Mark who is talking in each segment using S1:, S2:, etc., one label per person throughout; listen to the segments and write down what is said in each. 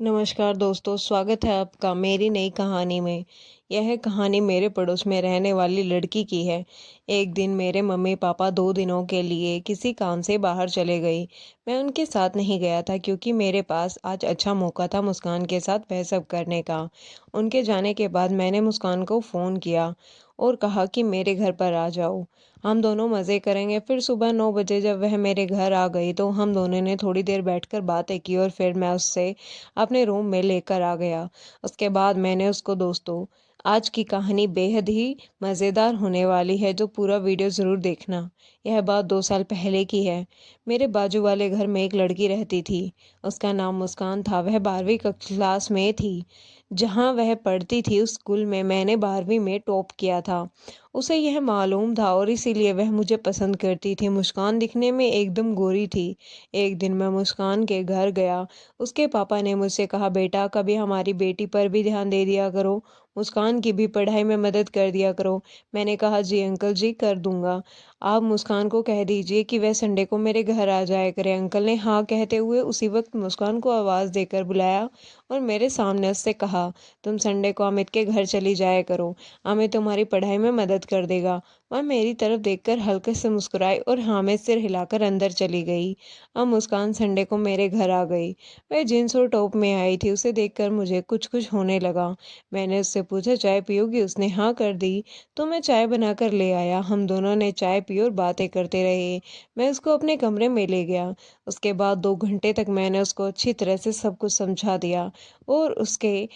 S1: नमस्कार दोस्तों, स्वागत है आपका मेरी नई कहानी में। यह कहानी मेरे पड़ोस में रहने वाली लड़की की है। एक दिन मेरे मम्मी पापा 2 दिनों के लिए किसी काम से बाहर चले गए। मैं उनके साथ नहीं गया था क्योंकि मेरे पास आज अच्छा मौका था मुस्कान के साथ वह सब करने का। उनके जाने के बाद मैंने मुस्कान को फ़ोन किया और कहा कि मेरे घर पर आ जाओ, हम दोनों मज़े करेंगे। फिर सुबह 9 बजे जब वह मेरे घर आ गई तो हम दोनों ने थोड़ी देर बैठकर बातें की और फिर मैं उससे अपने रूम में लेकर आ गया। उसके बाद मैंने उसको दोस्तों, आज की कहानी बेहद ही मज़ेदार होने वाली है, तो पूरा वीडियो ज़रूर देखना। यह बात 2 साल पहले की है। मेरे बाजू वाले घर में एक लड़की रहती थी। उसका नाम मुस्कान था। वह 12वीं क्लास में थी। जहाँ वह पढ़ती थी उस स्कूल में मैंने 12वीं में टॉप किया था। उसे यह मालूम था और इसीलिए वह मुझे पसंद करती थी। मुस्कान दिखने में एकदम गोरी थी। एक दिन मैं मुस्कान के घर गया। उसके पापा ने मुझसे कहा, बेटा कभी हमारी बेटी पर भी ध्यान दे दिया करो, मुस्कान की भी पढ़ाई में मदद कर दिया करो। मैंने कहा, जी अंकल जी, कर दूंगा। आप मुस्कान को कह दीजिए कि वह संडे को मेरे घर आ जाया करे। अंकल ने हाँ कहते हुए उसी वक्त मुस्कान को आवाज़ देकर बुलाया और मेरे सामने उससे कहा, तुम संडे को अमित के घर चली जाया करो, अमित तुम्हारी पढ़ाई में मदद कर देगा। वह मेरी तरफ देखकर हल्के से मुस्कुराई और हाँ में सिर हिलाकर अंदर चली गई। अब मुस्कान संडे को मेरे घर आ गई। वह जीन्स और टॉप में आई थी। उसे देखकर मुझे कुछ कुछ होने लगा। मैंने उससे पूछा, चाय पियोगी? उसने हाँ कर दी। तो मैं चाय बनाकर ले आया। हम दोनों ने चाय पी और बातें करते रहे। मैं उसको अपने कमरे में ले गया। उसके बाद 2 घंटे तक मैंने उसको अच्छी तरह से सब कुछ समझा दिया और उसके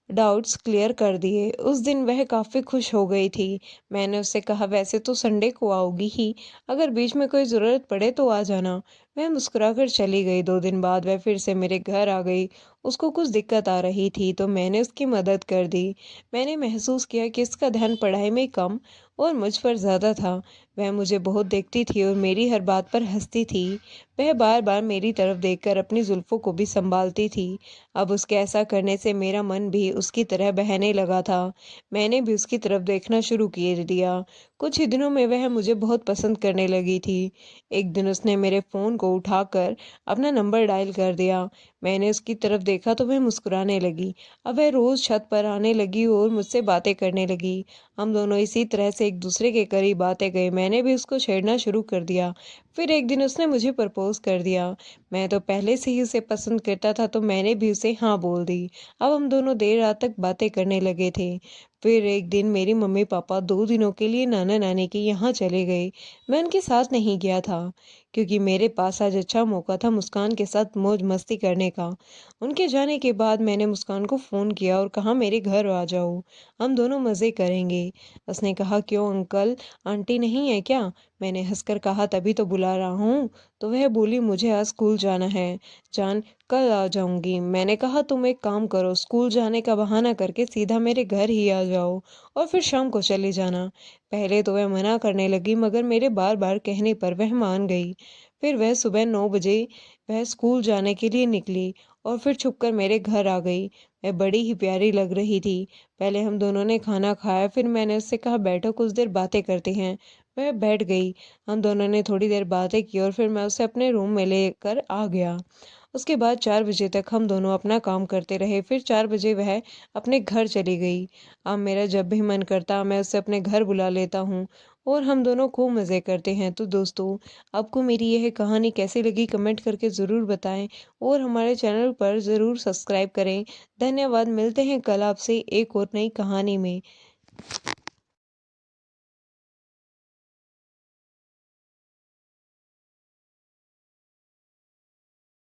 S1: डाउट्स क्लियर कर दिए। उस दिन वह काफ़ी खुश हो गई थी। मैंने उससे कहा, वैसे तो संडे को आओगी ही, अगर बीच में कोई ज़रूरत पड़े तो आ जाना। वह मुस्कुराकर चली गई। 2 दिन बाद वह फिर से मेरे घर आ गई। उसको कुछ दिक्कत आ रही थी तो मैंने उसकी मदद कर दी। मैंने महसूस किया कि इसका ध्यान पढ़ाई में कम और मुझ पर ज़्यादा था। वह मुझे बहुत देखती थी और मेरी हर बात पर हंसती थी। वह बार बार मेरी तरफ देखकर अपनी जुल्फ़ों को भी संभालती थी। अब उसके ऐसा करने से मेरा मन भी उसकी तरह बहने लगा था। मैंने भी उसकी तरफ देखना शुरू किए दिया। कुछ ही दिनों में वह मुझे बहुत पसंद करने लगी थी। एक दिन उसने मेरे फ़ोन को उठाकर अपना नंबर डायल कर दिया। मैंने उसकी तरफ देखा तो वह मुस्कुराने लगी। अब वह रोज़ छत पर आने लगी और मुझसे बातें करने लगी। हम दोनों इसी तरह से एक दूसरे के करीब आते गए। मैंने भी उसको छेड़ना शुरू कर दिया। फिर एक दिन उसने मुझे प्रपोज़ कर दिया। मैं तो पहले से ही उसे पसंद करता था तो मैंने भी उसे हाँ बोल दी। अब हम दोनों देर रात तक बातें करने लगे थे। फिर एक दिन मेरी मम्मी पापा 2 दिनों के लिए नाना नानी के यहाँ चले गए। मैं उनके साथ नहीं गया था क्योंकि मेरे पास आज अच्छा मौका था मुस्कान के साथ मौज मस्ती करने का। उनके जाने के बाद मैंने मुस्कान को फ़ोन किया और कहा, मेरे घर आ जाओ, हम दोनों मज़े करेंगे। उसने कहा, क्यों अंकल, आंटी नहीं है क्या? मैंने हंसकर कहा, तभी तो बुला रहा हूँ। तो वह बोली, मुझे आज स्कूल जाना है जान, कल आ जाऊंगी। मैंने कहा, तुम एक काम करो, स्कूल जाने का बहाना करके सीधा मेरे घर ही आ जाओ और फिर शाम को चले जाना। पहले तो वह मना करने लगी मगर मेरे बार बार कहने पर वह मान गई। फिर वह सुबह 9 बजे वह स्कूल जाने के लिए निकली और फिर छुपकर मेरे घर आ गई। वह बड़ी ही प्यारी लग रही थी। पहले हम दोनों ने खाना खाया, फिर मैंने उससे कहा, बैठो कुछ देर बातें करते हैं। वह बैठ गई। हम दोनों ने थोड़ी देर बातें की और फिर मैं उसे अपने रूम में लेकर आ गया। उसके बाद 4 बजे तक हम दोनों अपना काम करते रहे। फिर 4 बजे वह अपने घर चली गई। अब मेरा जब भी मन करता मैं उसे अपने घर बुला लेता हूँ और हम दोनों खूब मज़े करते हैं। तो दोस्तों, आपको मेरी यह कहानी कैसी लगी कमेंट करके ज़रूर बताएं और हमारे चैनल पर ज़रूर सब्सक्राइब करें। धन्यवाद। मिलते हैं कल आपसे एक और नई कहानी में।